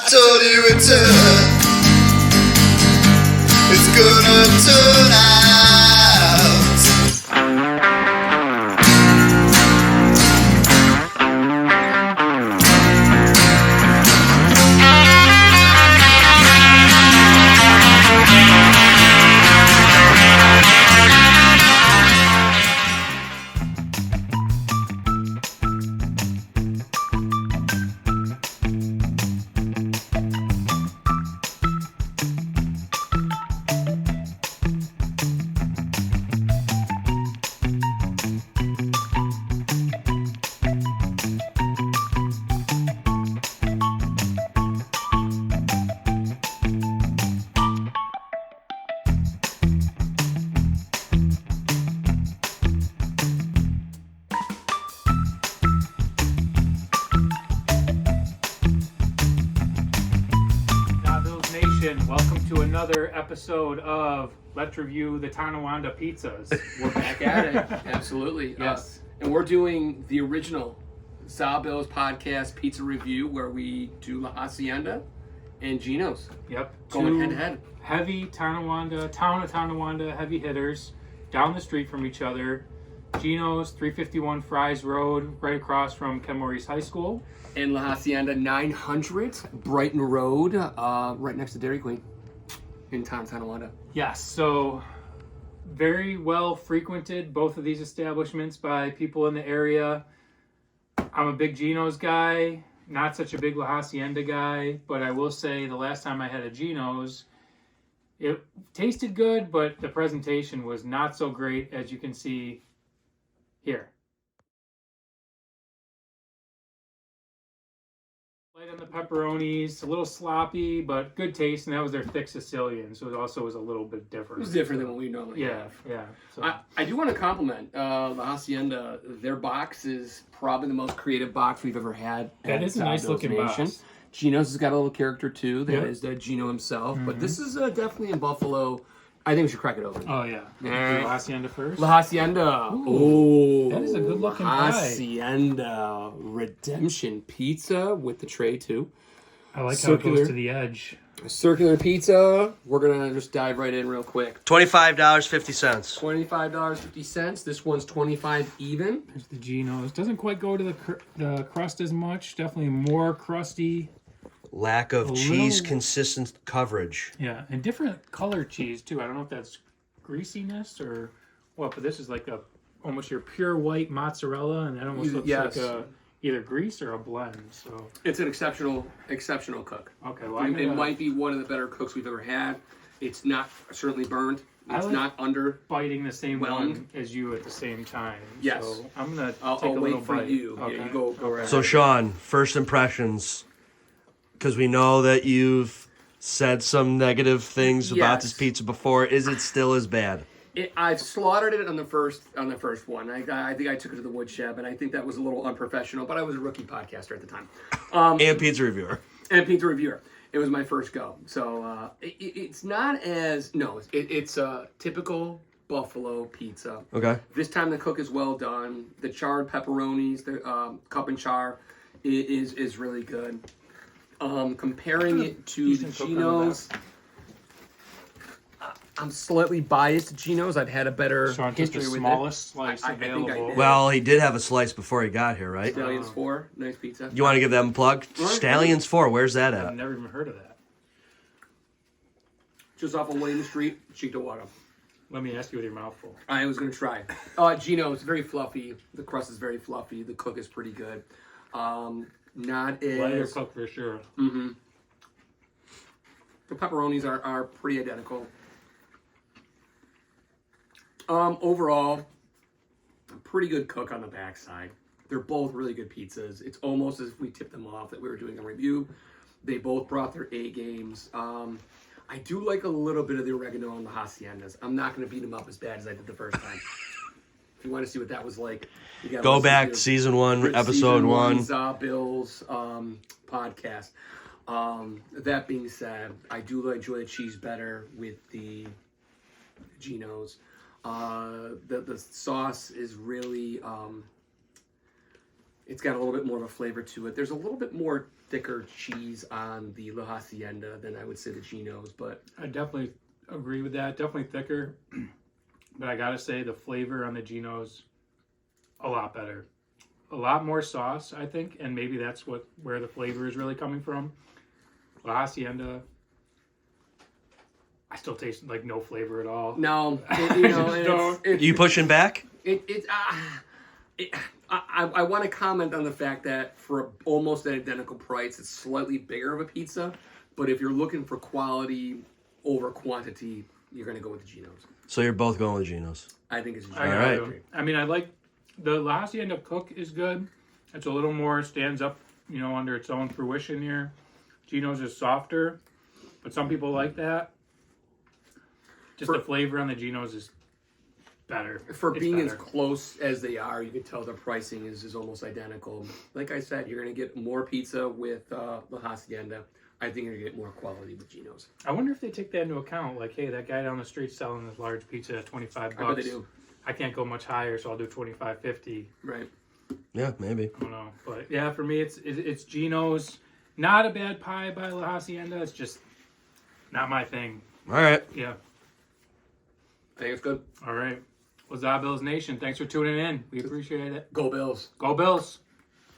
told you it's gonna turn out. Welcome to another episode of Let's Review the Tonawanda Pizzas. We're back at it. Absolutely. Yes. And we're doing the original ZaBillsPodcast pizza review where we do La Hacienda and Gino's. Yep. Going head to head. Heavy town of Tonawanda heavy hitters down the street from each other. Gino's 351 Fries Road, right across from Kenmore East High School. And La Hacienda 900 Brighton Road, right next to Dairy Queen in Tonawanda. Yes, so very well frequented, both of these establishments by people in the area. I'm a big Gino's guy, not such a big La Hacienda guy, but I will say the last time I had a Gino's, it tasted good, but the presentation was not so great, as you can see here. Light on the pepperonis, a little sloppy, but good taste, and that was their thick Sicilian, so it also was a little bit different. It was different than what we normally have. Yeah. So. I do want to compliment La Hacienda. Their box is probably the most creative box we've ever had. That is a nice looking box. Gino's has got a little character too. There Yep. is Gino himself, but this is definitely in Buffalo. I think we should crack it open. Oh yeah. La Hacienda first. La Hacienda. Ooh. That is a good looking La pie. Hacienda Redemption Pizza with the tray too. I like how it goes to the edge. A circular pizza. We're gonna just dive right in real quick. $25.50. $25.50. This one's $25 even. There's the Gino's. Doesn't quite go to the crust as much. Definitely more crusty. Lack of cheese consistent coverage. Yeah, and different color cheese too. I don't know if that's greasiness or what, but this is like almost your pure white mozzarella, and that almost looks like either grease or a blend. So it's an exceptional cook. Okay, well, it might be one of the better cooks we've ever had. It's not certainly burned. It's not under biting the same one as you at the same time. Yes. So I'm gonna take I'll a little wait for bite. you. Okay. Yeah, you go right. So Sean, first impressions, because we know that you've said some negative things about this pizza before. Is it still as bad? I've slaughtered it on the first one. I think I took it to the woodshed, and I think that was a little unprofessional. But I was a rookie podcaster at the time, And pizza reviewer. It was my first go, so it's not as it's a typical Buffalo pizza. Okay. This time the cook is well done. The charred pepperonis, the cup and char, is really good. Comparing it to the Gino's, I'm slightly biased to Gino's. I've had a better Sean took history the with smallest it. slice I think I available. did. Well, he did have a slice before he got here, right? Stallions 4, nice pizza. You want to give them a plug? Stallions 4, where's that I've at? never even heard of that. Just off of William Street, Cheektowaga. Let me ask you with your mouth full. I was going to try. Gino's very fluffy. The crust is very fluffy. The cook is pretty good. Not as... Lighter cook for sure. Mm-hmm. The pepperonis are pretty identical. Overall, a pretty good cook on the backside. They're both really good pizzas. It's almost as if we tipped them off that we were doing a review. They both brought their A games. I do like a little bit of the oregano on the Haciendas. I'm not going to beat them up as bad as I did the first time. If you want to see what that was like, you got Go back to season 1, episode 1. ZaBill's podcast. That being said, I do enjoy the cheese better with the Gino's. The sauce is really It's got a little bit more of a flavor to it. There's a little bit more thicker cheese on the La Hacienda than I would say the Gino's, but I definitely agree with that. Definitely thicker. But I gotta say the flavor on the Gino's a lot better. A lot more sauce, I think, and maybe that's where the flavor is really coming from. La Hacienda, I still taste like no flavor at all. no, You pushing back? I want to comment on the fact that for almost an identical price, it's slightly bigger of a pizza. But if you're looking for quality over quantity, you're going to go with the Gino's. So you're both going with Gino's. I think it's a I Gino's. gotta right. do. I mean, I like the La Hacienda cook is good. It's a little more stands up, under its own fruition here. Gino's is softer, but some people like that. Just the flavor on the Gino's is better. For It's being better. as close as they are, you can tell the pricing is almost identical. Like I said, you're going to get more pizza with La Hacienda. I think you're going to get more quality with Gino's. I wonder if they take that into account. Like, hey, that guy down the street selling this large pizza at $25. I bet they do. I can't go much higher, so I'll do $25.50. Right. Yeah, maybe. I don't know, but yeah, for me, it's Gino's. Not a bad pie by La Hacienda. It's just not my thing. All right. Yeah. I think it's good. All right. Well, ZaBills Nation, thanks for tuning in. We appreciate it. Go Bills. Go Bills.